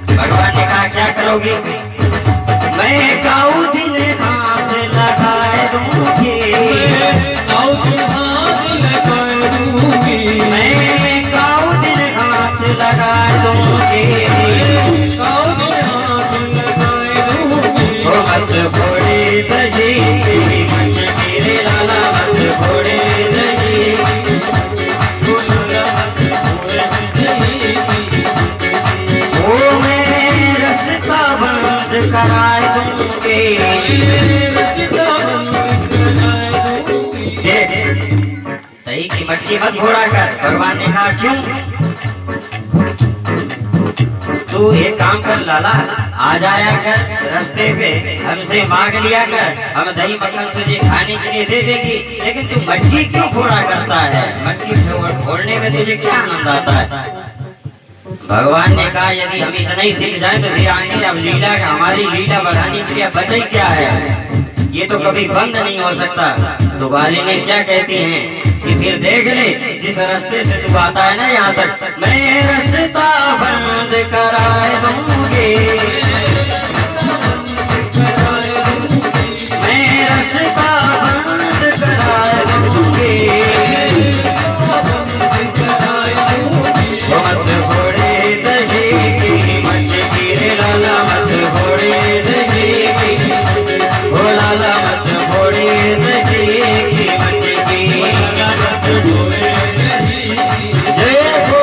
भगवान ने कहा क्या करोगे? मैं गाऊं दिन हाथ लगाए दूंगी, मैं गाऊं दिन हाथ लगाए दूंगी, ओ मत फोड़े दही तेरी मच गिरे लाला, मत फोड़े दही, कराए दूंगी। दही की मटकी मत फोड़ा कर। भगवान ने कहा क्यों? तू एक काम कर लाला, आ जाया कर रास्ते पे, हमसे मांग लिया कर, हम दही मक्खन तुझे खाने के लिए दे देगी। लेकिन तू मटकी क्यों फोड़ा करता है? मटकी फोड़ने में तुझे क्या आनंद आता है? भगवान ने कहा यदि हम इतना ही सीख जाए तो फिर आगे अब लीला हमारी लीला बढ़ाने के लिए बचा ही क्या है? ये तो कभी बंद नहीं हो सकता। तो बाली ने क्या कहती हैं कि फिर देख ले, जिस रास्ते से तू आता है ना यहाँ तक, मैं रास्ता बंद कराए दूंगी, मैं रास्ता बंद कराए दूंगी, मत फोड़े दही की मच गिरे लाला, मत फोड़े दही की, ओ लाला मत फोड़े दही की मच गिरे, मत फोड़े दही। जय हो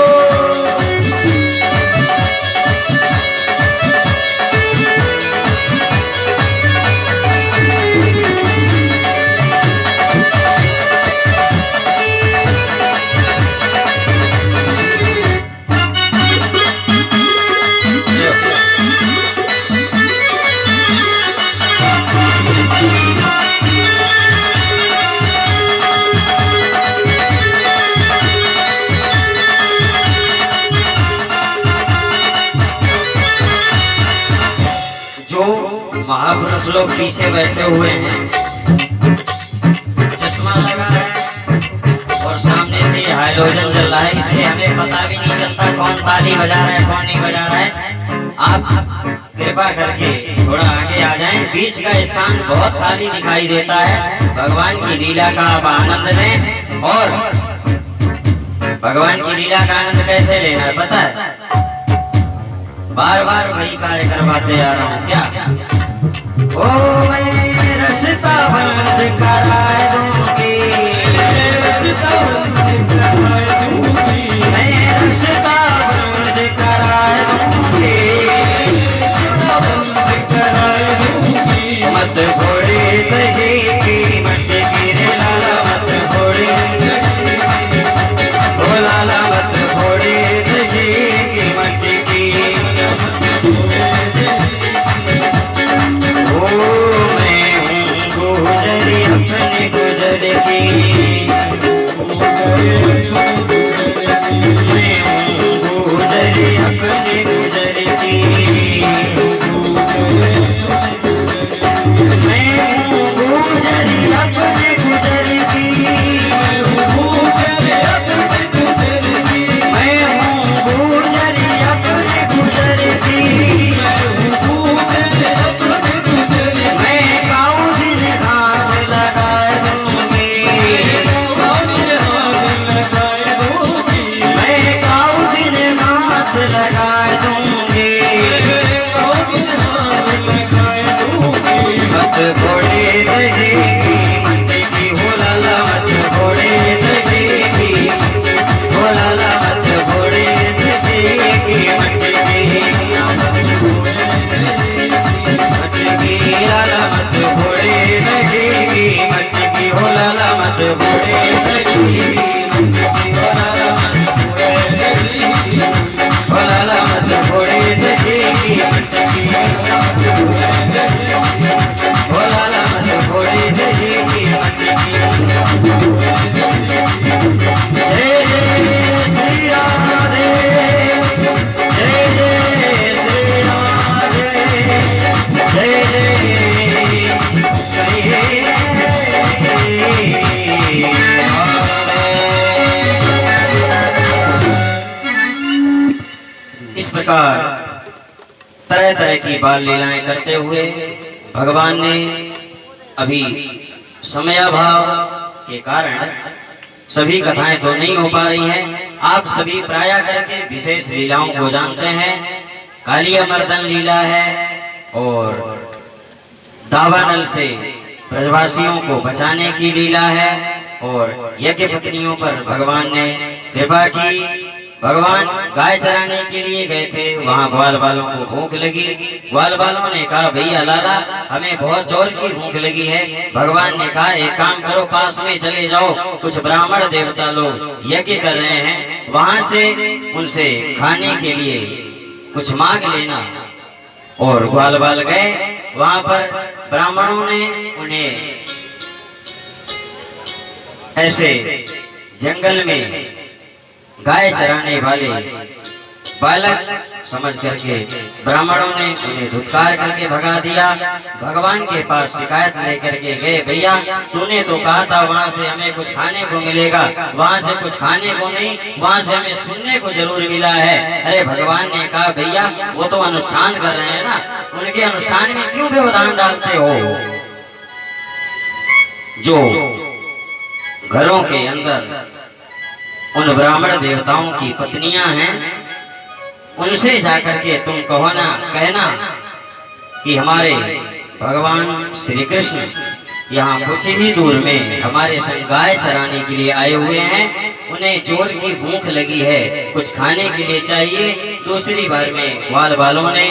महापुरुष लोग पीछे बैठे हुए हैं, चश्मा लगा है और सामने से हाइलोजन जल रहा है, इसलिए हमें पता भी नहीं चलता कौन ताली बजा रहा है कौन नहीं बजा रहा है। आप कृपा करके थोड़ा आगे आ जाएं, बीच का स्थान बहुत खाली दिखाई देता है। भगवान की लीला का आप आनंद लें, और भगवान की लीला का आनंद कैसे लेना है पता है? बार बार वही कार्य करवाते आ रहा हूँ क्या? ओ मैं रास्ता बंद कराए दूंगी, मैं रास्ता बंद कराए दूंगी, मैं रास्ता बंद कराए दूंगी, मत फोड़े दही की मच गिरे लाला, मत फोड़े दही, ओ लाला मत फोड़े दही की मच गिरे, अपने गुजर की, मैं हूँ गुजरी अपने गुजर की, मैं हूँ गुजरी अपने गुजर की। तरह तरह की बाल लीलाएं करते हुए भगवान ने अभी समयाभाव के कारण सभी कथाएं तो नहीं हो पा रही हैं। आप सभी प्राय करके विशेष लीलाओं को जानते हैं। कालिया मर्दन लीला है और दावानल से ब्रजवासियों को बचाने की लीला है और यज्ञ पत्नियों पर भगवान ने कृपा की। भगवान गाय चराने के लिए गए थे, वहाँ ग्वाल बालों को भूख लगी। ग्वाल बालों ने कहा भैया लाला हमें बहुत जोर की भूख लगी है। भगवान ने कहा एक काम करो, पास में चले जाओ, कुछ ब्राह्मण देवता लोग यज्ञ कर रहे हैं, वहां से उनसे खाने के लिए कुछ मांग लेना। और ग्वाल बाल गए, वहां पर ब्राह्मणों ने उन्हें ऐसे जंगल में गाय चराने वाले बालक समझ करके ब्राह्मणों ने उन्हें धुतकार करके भगा दिया। भगवान के पास शिकायत लेकर के गए, भैया तूने तो कहा था वहाँ से हमें कुछ खाने को मिलेगा, वहाँ से कुछ खाने को नहीं, वहाँ से हमें सुनने को जरूर मिला है। अरे भगवान ने कहा भैया वो तो अनुष्ठान कर रहे हैं ना, उनके अनुष्ठान में क्यों व्यवधान डालते हो। जो घरों के अंदर उन ब्राह्मण देवताओं की पत्नियां हैं, उनसे जाकर के तुम कहना कि हमारे भगवान श्री कृष्ण यहाँ कुछ ही दूर में हमारे संग गाय चराने के लिए आए हुए हैं, उन्हें जोर की भूख लगी है, कुछ खाने के लिए चाहिए। दूसरी बार में ग्वाल बालों ने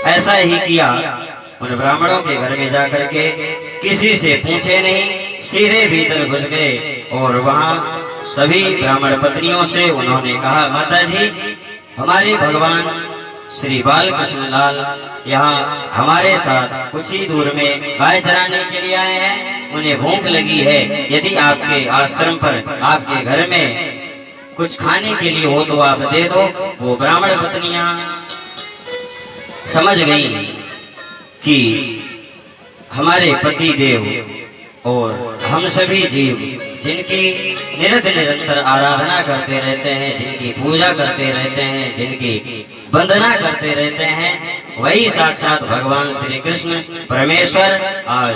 ऐसा ही किया, उन ब्राह्मणों के घर में जाकर के किसी से पूछे नहीं सीधे भीतर घुस गए और वहां सभी ब्राह्मण पत्नियों से उन्होंने कहा माता जी हमारे भगवान श्री बाल कृष्ण लाल यहाँ हमारे साथ कुछ ही दूर में गाय चराने के लिए आए हैं, उन्हें भूख लगी है, यदि आपके आश्रम पर आपके घर में कुछ खाने के लिए हो तो आप दे दो। वो ब्राह्मण पत्नियां समझ गई कि हमारे पति देव और हम सभी जीव जिनकी निरंतर आराधना करते रहते हैं, जिनकी पूजा करते रहते हैं, जिनकी वंदना करते रहते हैं, वही साक्षात भगवान श्री कृष्ण परमेश्वर आज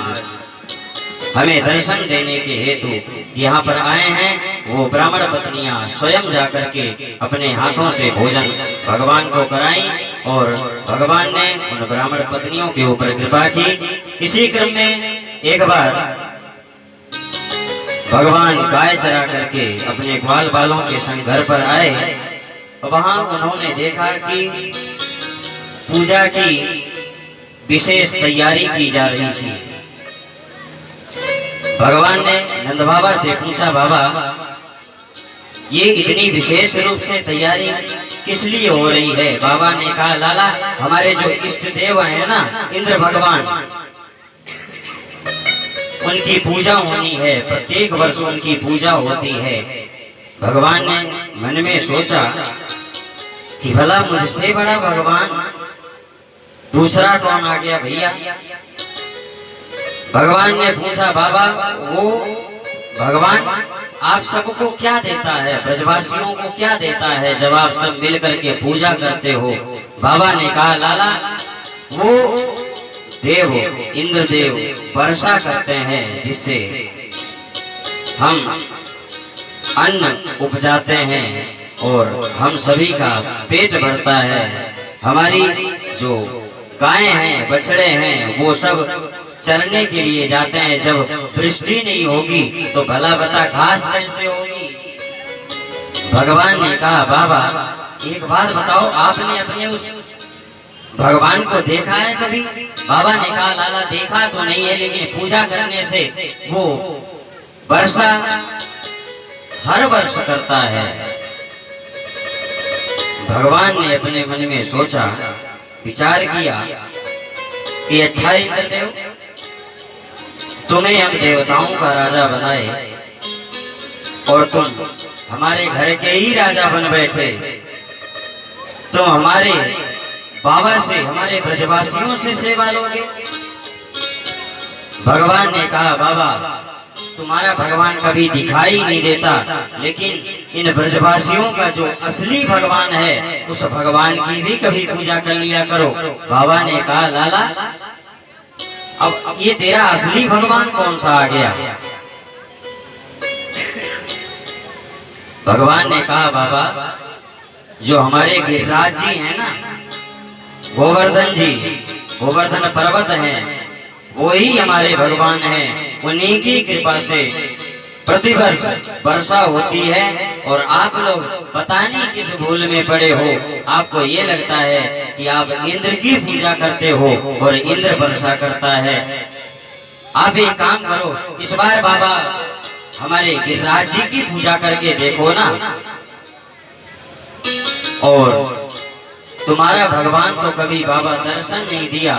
हमें दर्शन देने के हेतु यहाँ पर आए हैं। वो ब्राह्मण पत्नियां स्वयं जाकर के अपने हाथों से भोजन भगवान को कराई और भगवान ने उन ब्राह्मण पत्नियों के ऊपर कृपा की। इसी क्रम में एक बार भगवान गाय चरा करके अपने ग्वाल बालों के संग घर पर आए, वहां उन्होंने देखा कि पूजा की विशेष तैयारी की जा रही थी। भगवान ने नंद बाबा से पूछा बाबा ये इतनी विशेष रूप से तैयारी किस लिए हो रही है। बाबा ने कहा लाला हमारे जो इष्ट देव हैं ना इंद्र भगवान, उनकी पूजा होनी है, प्रत्येक वर्ष उनकी पूजा होती है। भगवान ने मन में सोचा कि भला मुझसे बड़ा भगवान दूसरा कौन आ गया भैया। भगवान ने पूछा बाबा वो भगवान आप सबको क्या देता है, ब्रजवासियों को क्या देता है जब आप सब मिल करके पूजा करते हो। बाबा ने कहा लाला वो देव इंद्रदेव वर्षा करते हैं जिससे हम अन्न उपजाते हैं और हम सभी का पेट भरता है। हमारी जो गायें हैं बछड़े हैं वो सब चरने के लिए जाते हैं, जब वृष्टि नहीं होगी तो भला बता घास कैसे होगी। भगवान ने कहा बाबा एक बात बताओ आपने अपने उस भगवान को देखा है कभी। बाबा ने कहा लाला देखा तो नहीं है, लेकिन पूजा करने से वो वर्षा हर वर्ष करता है। भगवान ने अपने मन में सोचा विचार किया कि अच्छा इंद्रदेव तुम्हें हम देवताओं का राजा बनाए और तुम हमारे घर के ही राजा बन बैठे, तो हमारे बाबा से हमारे ब्रजवासियों से सेवा लोगे। भगवान ने कहा बाबा तुम्हारा भगवान कभी दिखाई नहीं देता, लेकिन इन ब्रजवासियों का जो असली भगवान है उस भगवान की भी कभी पूजा कर लिया करो। बाबा ने कहा लाला अब ये तेरा असली भगवान कौन सा आ गया? भगवान ने कहा बाबा जो हमारे गिरिराज जी हैं ना, गोवर्धन जी, गोवर्धन पर्वत हैं, वही हमारे भगवान हैं। उन्हीं की कृपा से प्रतिवर्ष वर्षा होती है और आप लोग पता नहीं किस भूल में पड़े हो, आपको ये लगता है कि आप इंद्र की पूजा करते हो और इंद्र वर्षा करता है। आप एक काम करो, इस बार बाबा हमारे गिरिराज जी की पूजा करके देखो ना, और तुम्हारा भगवान तो कभी बाबा दर्शन नहीं दिया,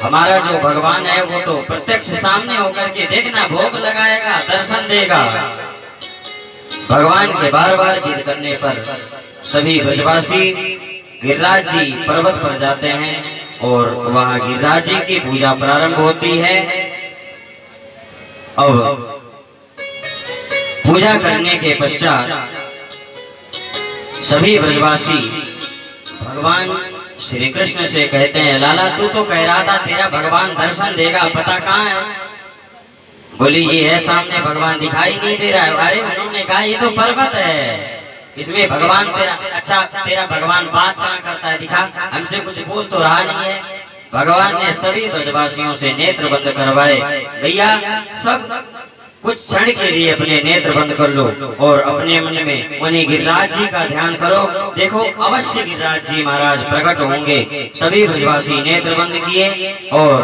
हमारा जो भगवान है वो तो प्रत्यक्ष सामने होकर के देखना, भोग लगाएगा, दर्शन देगा। भगवान के बार बार जिद करने पर सभी ब्रजवासी गिरिराज जी पर्वत पर जाते हैं और वहां गिरिराज जी की पूजा प्रारंभ होती है। अब पूजा करने के पश्चात सभी ब्रजवासी भगवान श्री कृष्ण से कहते हैं लाला तू तो कह रहा था तेरा भगवान दर्शन देगा, पता कहाँ है? बोली ये है सामने, भगवान दिखाई नहीं दे रहा है। अरे उन्होंने कहा ये तो पर्वत है, इसमें भगवान तेरा, अच्छा तेरा भगवान बात कहाँ करता है, दिखा, हमसे कुछ बोल तो रहा नहीं है। भगवान ने सभी ब्रजवासियों से नेत्र बंद करवाए, भैया सब कुछ क्षण के लिए अपने नेत्र बंद कर लो और अपने मन में उन्हीं गिरिराज जी का ध्यान करो, देखो अवश्य गिरिराज जी महाराज प्रकट होंगे। सभी ब्रजवासी नेत्र बंद किए और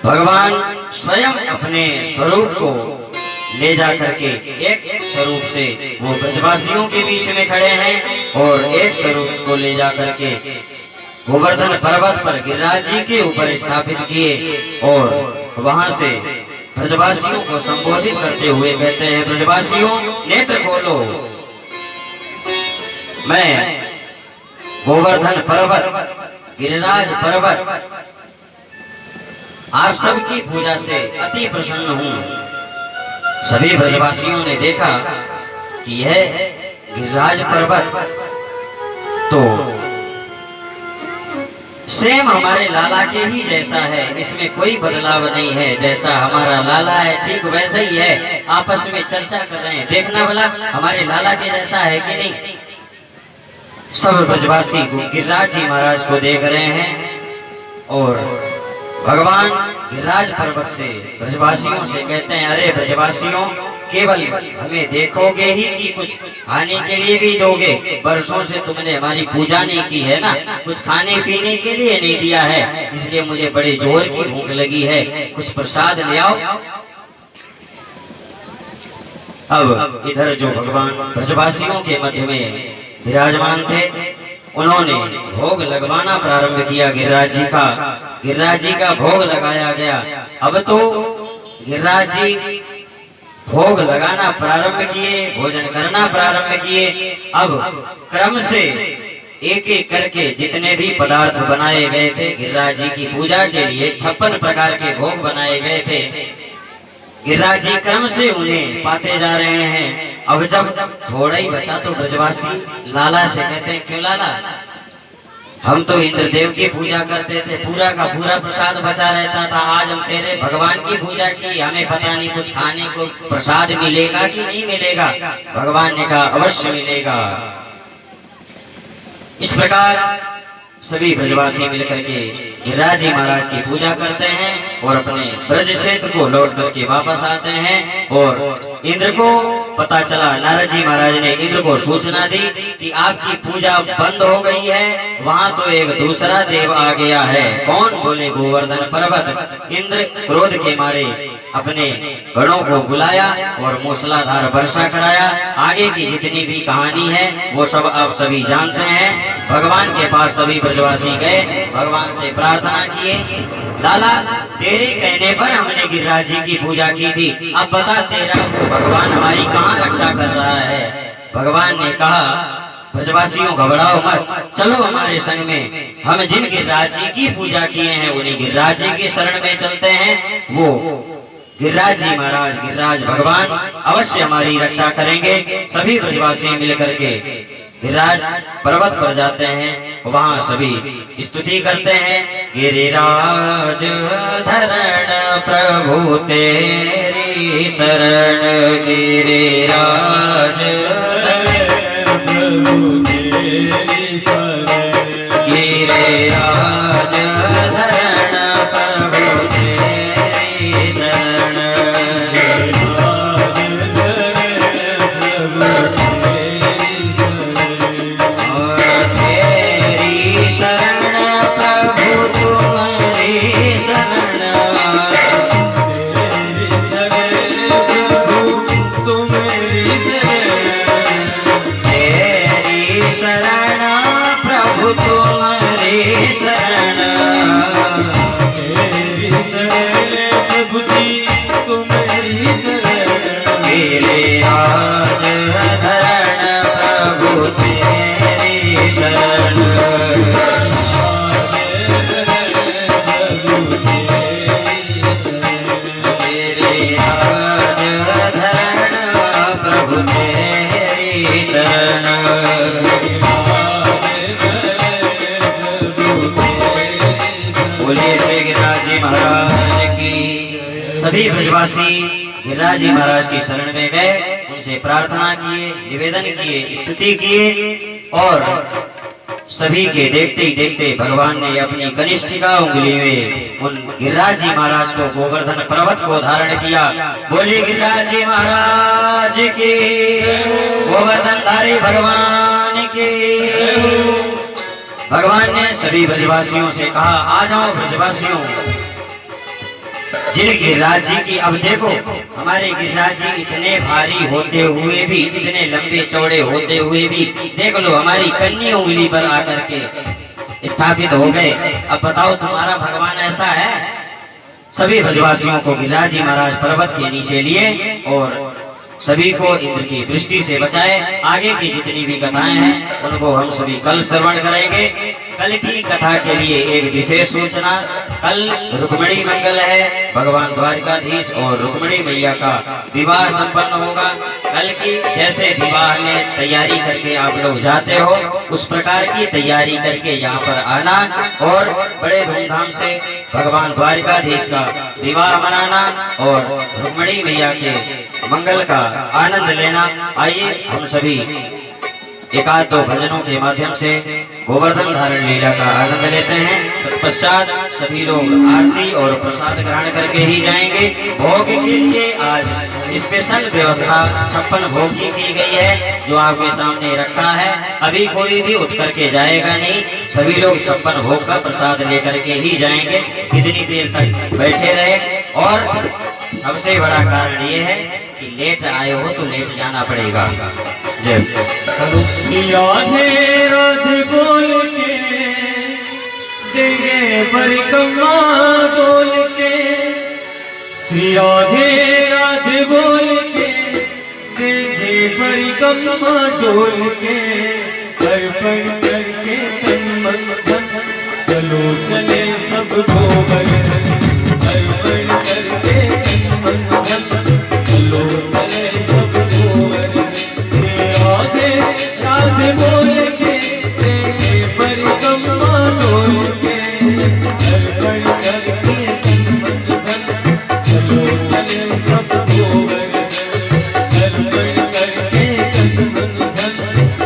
भगवान स्वयं अपने स्वरूप को ले जा करके एक स्वरूप से वो ब्रजवासियों के बीच में खड़े हैं और एक स्वरूप को ले जा करके गोवर्धन पर्वत पर गिरिराज जी के ऊपर स्थापित किए और वहां से ब्रजवासियों को संबोधित करते हुए कहते हैं ब्रजवासियों नेत्र खोलो, मैं गोवर्धन पर्वत गिरिराज पर्वत आप सबकी पूजा से अति प्रसन्न हूँ। सभी ब्रजवासियों ने देखा कि यह गिरिराज पर्वत तो सेम हमारे लाला के ही जैसा है, इसमें कोई बदलाव नहीं है, जैसा हमारा लाला है ठीक वैसे ही है। आपस में चर्चा कर रहे हैं, देखना वाला हमारे लाला के जैसा है कि नहीं। सब ब्रजवासी गिरिराज जी महाराज को देख रहे हैं और भगवान गिरिराज पर्वत से ब्रजवासियों से कहते हैं अरे ब्रजवासियों केवल हमें देखोगे ही कि कुछ खाने के लिए भी दोगे? वर्षों से तुमने हमारी पूजा नहीं की है ना, कुछ खाने पीने के लिए नहीं दिया है, इसलिए मुझे बड़े जोर की भूख लगी है, कुछ प्रसाद ले आओ। अब इधर जो भगवान ब्रजवासियों के मध्य में विराजमान थे उन्होंने भोग लगवाना प्रारंभ किया गिरिराज जी का। गिरिराज जी का भोग लगाया गया। अब तो गिरिराज जी भोग लगाना प्रारंभ किए, भोजन करना प्रारंभ किए। अब क्रम से एक एक करके जितने भी पदार्थ बनाए गए थे गिरिराज जी की पूजा के लिए, 56 प्रकार के भोग बनाए गए थे, गिरिराज जी क्रम से उन्हें पाते जा रहे हैं। अब जब थोड़ा ही बचा तो ब्रजवासी लाला से कहते हैं क्यों लाला, हम तो इंद्रदेव की पूजा करते थे, पूरा का पूरा प्रसाद बचा रहता था, आज हम तेरे भगवान की पूजा की, हमें पता नहीं कुछ खाने को प्रसाद मिलेगा कि नहीं मिलेगा। भगवान ने कहा अवश्य मिलेगा। इस प्रकार सभी ब्रजवासी मिलकर के गिरिराज जी महाराज की पूजा करते हैं और अपने ब्रज क्षेत्र को लौट करके वापस आते हैं। और इंद्र को पता चला, नारद जी महाराज ने इंद्र को सूचना दी कि आपकी पूजा बंद हो गई है, वहां तो एक दूसरा देव आ गया है। कौन? बोले गोवर्धन पर्वत। इंद्र क्रोध के मारे अपने गणों को बुलाया और मूसलाधार वर्षा कराया। आगे की जितनी भी कहानी है वो सब आप सभी जानते हैं। भगवान के पास सभी ब्रजवासी गए, भगवान से प्रार्थना किए, लाला तेरे कहने पर हमने गिरिराज जी की पूजा की थी, अब बता तेरा वो भगवान हमारी कहाँ रक्षा कर रहा है। भगवान ने कहा ब्रजवासियों घबराओ मत, चलो हमारे संग में, हम जिन गिरिराज जी की पूजा किए हैं उन्हीं गिरिराज जी की शरण में चलते हैं। वो गिरिराज जी महाराज, गिरिराज भगवान अवश्य हमारी रक्षा करेंगे। सभी ब्रजवासी मिलकर के गिरिराज पर्वत पर जाते हैं, वहां सभी स्तुति करते हैं। गिरिराज धरण प्रभु तेरी शरण, गिरिराज प्रभु तेरी शरण, गिरिराज धरण प्रभु तेरी शरण, सभी ब्रजवासी गिरिराज जी महाराज की शरण में गए, उनसे प्रार्थना किए, निवेदन किए, स्तुति किए और सभी के देखते ही देखते भगवान ने अपनी कनिष्ठिका उंगली में उन गिरिराज जी महाराज को गोवर्धन पर्वत को धारण किया। बोलिए गिरिराज जी महाराज की, गोवर्धन धारी भगवान की। भगवान ने सभी ब्रजवासियों से कहा, आ जाओ ब्रजवासियों, जिन गिरिराज जी की, अब देखो हमारे गिरिराज जी इतने भारी होते हुए भी, इतने लंबे चौड़े होते हुए भी, देख लो हमारी कन्नी उंगली पर आकर के स्थापित हो गए। अब बताओ तुम्हारा भगवान ऐसा है। सभी ब्रजवासियों को गिरिराज जी महाराज पर्वत के नीचे लिए और सभी को इंद्र की दृष्टि से बचाए। आगे की जितनी भी कथाएं हैं उनको हम सभी कल श्रवण करेंगे। कल की कथा के लिए एक विशेष सूचना, कल रुक्मिणी मंगल है, भगवान द्वारिकाधीश और रुक्मिणी मैया का विवाह संपन्न होगा। कल की जैसे विवाह में तैयारी करके आप लोग जाते हो, उस प्रकार की तैयारी करके यहाँ पर आना और बड़े धूमधाम से भगवान द्वारिकाधीश का विवाह मनाना और रुक्मिणी मैया के मंगल का आनंद लेना। आइए हम सभी एक आध दो भजनों के माध्यम से गोवर्धन धारण लीला का आनंद लेते हैं। तत्पश्चात सभी लोग आरती और प्रसाद ग्रहण करके ही जाएंगे। भोग के लिए आज स्पेशल व्यवस्था 56 भोग की गई है, जो आपके सामने रखा है। अभी कोई भी उठ करके जाएगा नहीं, सभी लोग 56 भोग का प्रसाद लेकर के ही जाएंगे। कितनी देर तक बैठे रहे, और सबसे बड़ा कारण ये है कि लेट आए हो तो लेट जाना पड़ेगा। जय राधे राधे बोल के देंगे परिक्रमा डोल के, श्री राधे राधे बोल के देंगे परिक्रमा डोल के, अर्पण करके तन मन धन चलो चले सब गोवर्धन, अर्पण करके तन मन धन चलो चले सब गोवर्धन। राधे बोल के तेरे परिक्रमा डोल के, अर्पण करके तन मन धन चलो चले सब गोवर्धन, अर्पण करके तन मन धन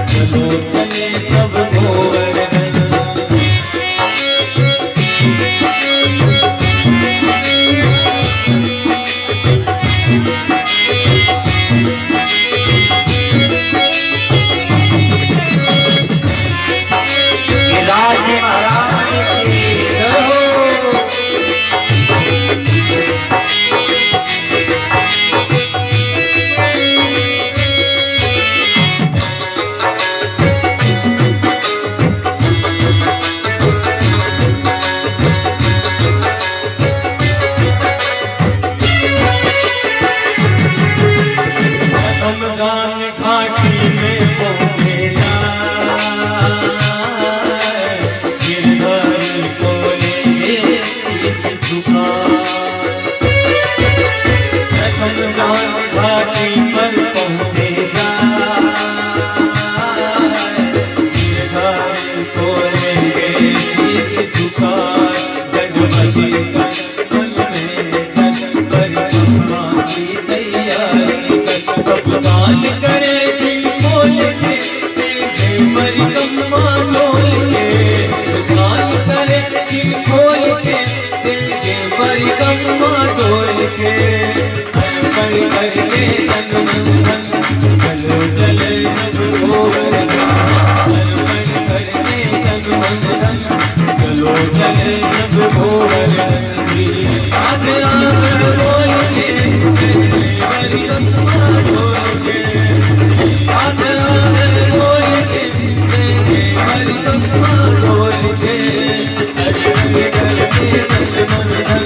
चलो चले सब गोवर्धन। हनुमान घाटी पर पहुँचे गिरधारी तोड़ेंगे शीश झुकाए जगमगी मन में जग परिक्रमा की तैयारी कर सब दान करे दिल खोल के तेरे परिक्रमा डोल के दान करे दिल खोल के तेरे परिक्रमा डोल के हर पल करके तन मन धन चलो चले नभ गोवर्धन हर पल करके तन मन धन चलो चले नभ गोवर्धन आगे आगे बोल के तेरे परिक्रमा डोल के आगे आगे बोल के तेरे परिक्रमा डोल के हर पल करके तन मन धन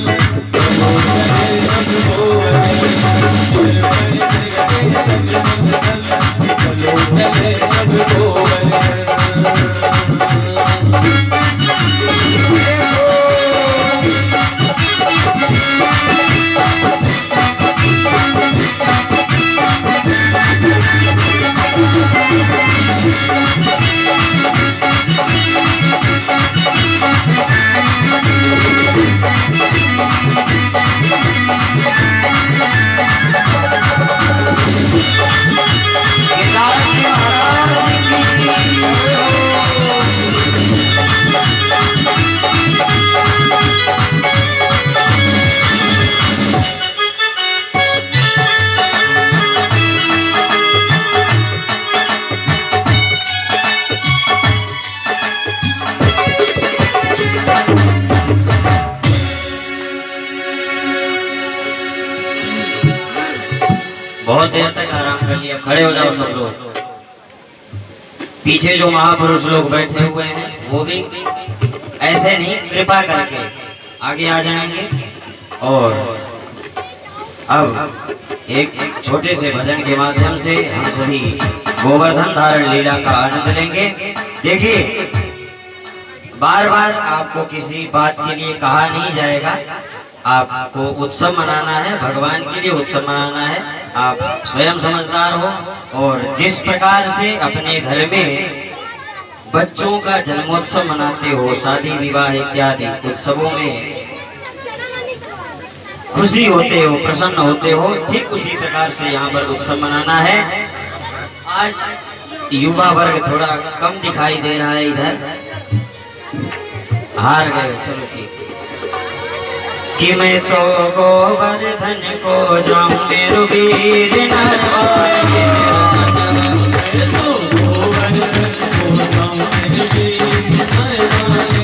चलो चले नभ गोवर्धन चलो चले नभ गोवर्धन बहुत देर तक आराम कर लिया, खड़े हो जाओ सब लोग। पीछे जो महापुरुष लोग बैठे हुए हैं वो भी ऐसे नहीं, कृपा करके आगे आ जाएंगे। और अब एक छोटे से भजन के माध्यम से हम सभी गोवर्धन धारण लीला का आनंद लेंगे। देखिए, बार बार आपको किसी बात के लिए कहा नहीं जाएगा, आपको उत्सव मनाना है, भगवान के लिए उत्सव मनाना है। आप स्वयं समझदार हो और जिस प्रकार से अपने घर में बच्चों का जन्मोत्सव मनाते हो, शादी विवाह इत्यादि उत्सवों में खुशी होते हो, प्रसन्न होते हो, ठीक उसी प्रकार से यहाँ पर उत्सव मनाना है। आज युवा वर्ग थोड़ा कम दिखाई दे रहा है, इधर हार गए। चलो ठीक, कि मैं तो गोवर्धन को जाऊं मेरो वीर नरवाए, मैं तो गोवर्धन को जाऊं मेरो वीर नरवाए,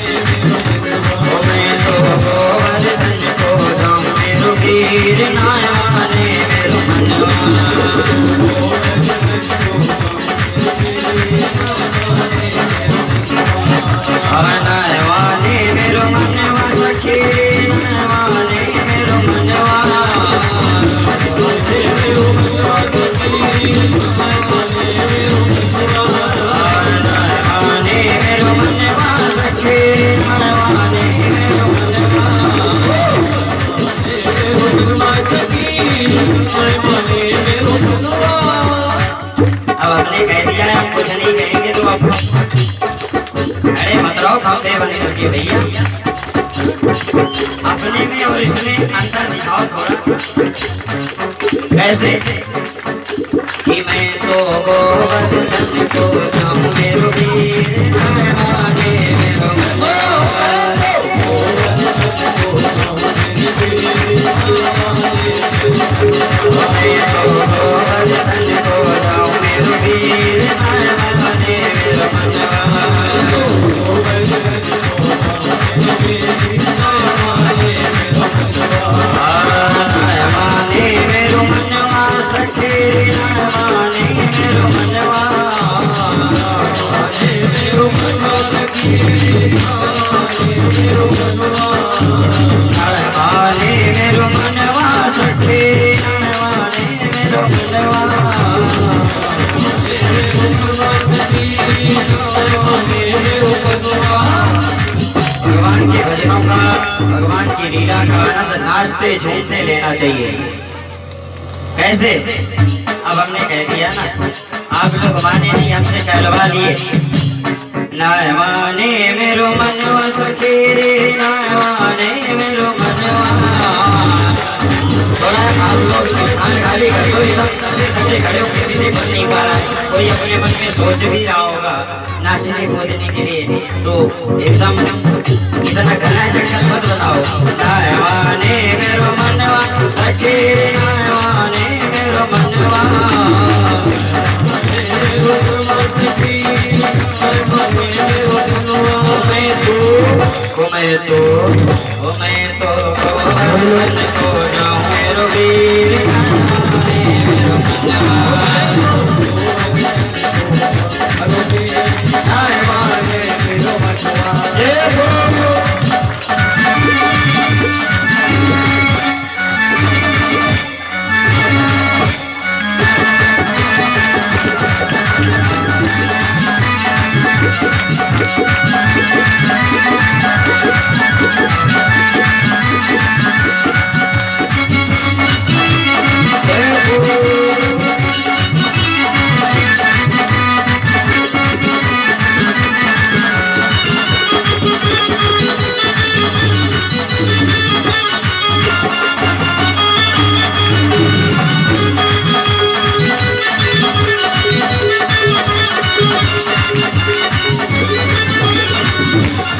मैं तो गोवर्धन को जाऊं मेरो वीर नरवाए मेरो नरवाने मेरो मनवा सखी नरवाने मेरो मनवा नरवाने मेरो मनवा सखी नरवाने मेरो मनवा। अब आपने कह दिया है, हम कुछ नहीं कहेंगे तो अब अरे मत रहो, खंभे बंद करके भैया, अपने में और इसमें अंतर दिखाओ थोड़ा। कैसे कि मैं तो गोवर्धन को जाऊं मेरो वीर नरवाने मेरो गोवर्धन को जाऊं मेरो वीर नरवाने मेरो नरवाने मेरो मनवा सखी नरवाने मेरो मनवा मेरो मनवा सखी मेरो मनवा नरवाने मेरो मनवा सखी नरवाने मेरो मनवा भगवान के भजनों का, भगवान की लीला का आनंद नाचते झूमते लेना चाहिए। कैसे? अब हमने कह दिया ना, आप लोग माने नहीं, हमसे कहलवा लिए। ना माने मेरो मनवा सखी रे, ना माने मेरो मनवा। थोड़ा आप लोग स्थान खाली कर दो, सबसे खड़े हो, किसी से बन नहीं पा रहा है। कोई अपने मन में सोच भी रहा होगा नाचने कूदने के लिए, तो एकदम इतना घना चक्कर मत बताओ। ना माने मेरो मनवा सखी रे, ना माने मेरो मनवा। मैं तो गोवर्धन को जाऊं मेरो वीर, मेरो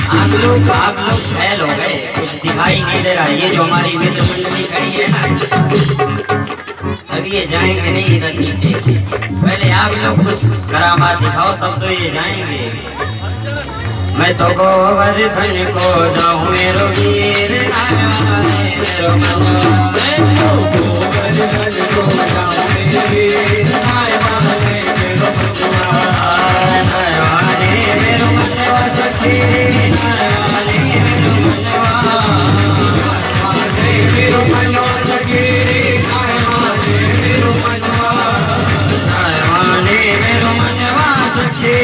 आप लोग फैल हो गए, कुछ दिखाई नहीं दे रहा। ये जो हमारी मित्र मंडली खड़ी है ना, अब ये जाएंगे नहीं इधर नीचे। पहले आप लोग कुछ करामात दिखाओ, तब तो ये जाएंगे। मैं तो गोवर्धन को जाऊं मेरो वीर, मेरो मनवा। मैं तो गोवर्धन को जाऊं मेरो वीर, मेरो मनवा सखी,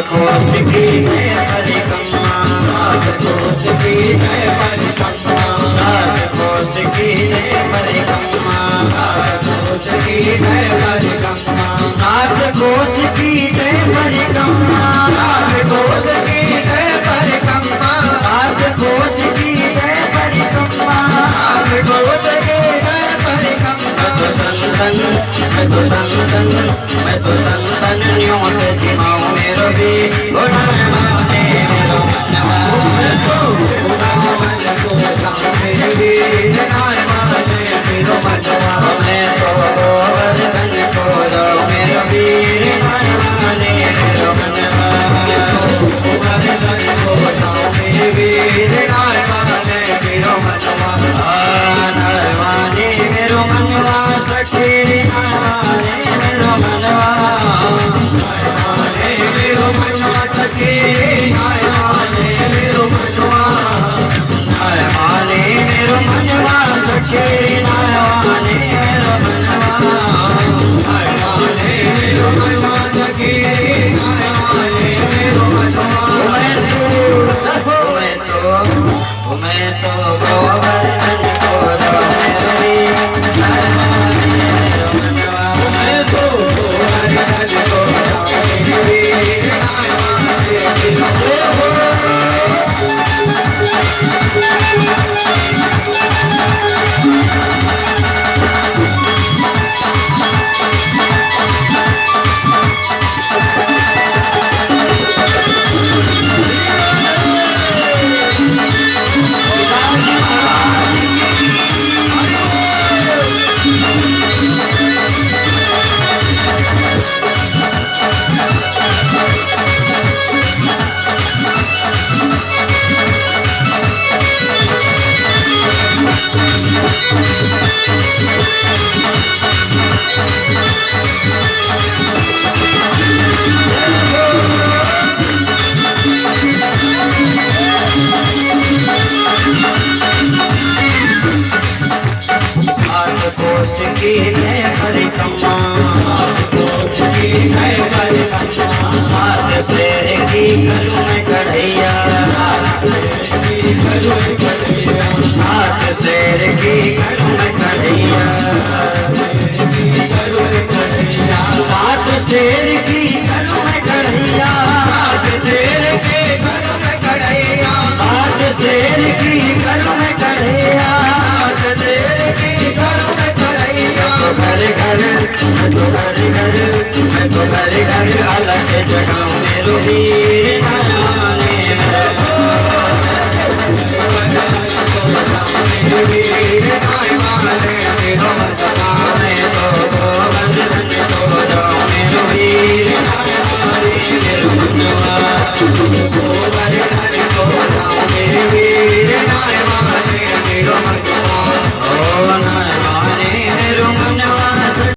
कोस की है परिक्रमा, सात कोस की है परिक्रमा, सात कोस की है परिक्रमा, सात कोस की है परिक्रमा, सात कोस की है परिक्रमा, सात कोस की है परिक्रमा, सात कोस की है परिक्रमा, सात कोस की है परिक्रमा। मैं तो संतन, मैं तो संतन न्योत जिमाऊं मेरो वीर, उड़ाए माने मेरो मनवा। मैं तो उड़ाए को जाऊं मेरो वीर, उड़ाए माने मेरो मनवा। मैं तो गोवर्धन को जाऊं मेरो वीर, उड़ाए माने मेरो मनवा। मैं तो गोवर्धन को जाऊं मेरो वीर, उड़ाए माने मेरो मनवा। उड़ाए माने मेरो मनवा सखी, उड़ाए मेरो मनवा। मेरो मनवा सखी, माने मेरो मनवा, माने मेरो मनवा सखी, माने मेरो मनवा, माने मेरो मनवा सखी, माने मेरो मनवा। मैं तो गोवर्धन को जाऊं मेरो वीर, माने मेरो मनवा। मैं तो गोवर्धन को जाऊं मेरो वीर, माने मेरो मनवा। करूँ कन्हैया, सात शेर की करूँ मैं कन्हैया, करूँ कन्हैया, सात शेर की करूँ मैं कन्हैया, सात शेर के करूँ मैं कन्हैया, सात शेर की करूँ मैं कन्हैया, सात शेर की करूँ मैं कन्हैया, घर घर मैं तो घर घर मैं तो घर घर अलग जगाऊं मेरो वीर नाने वीर नाय माने,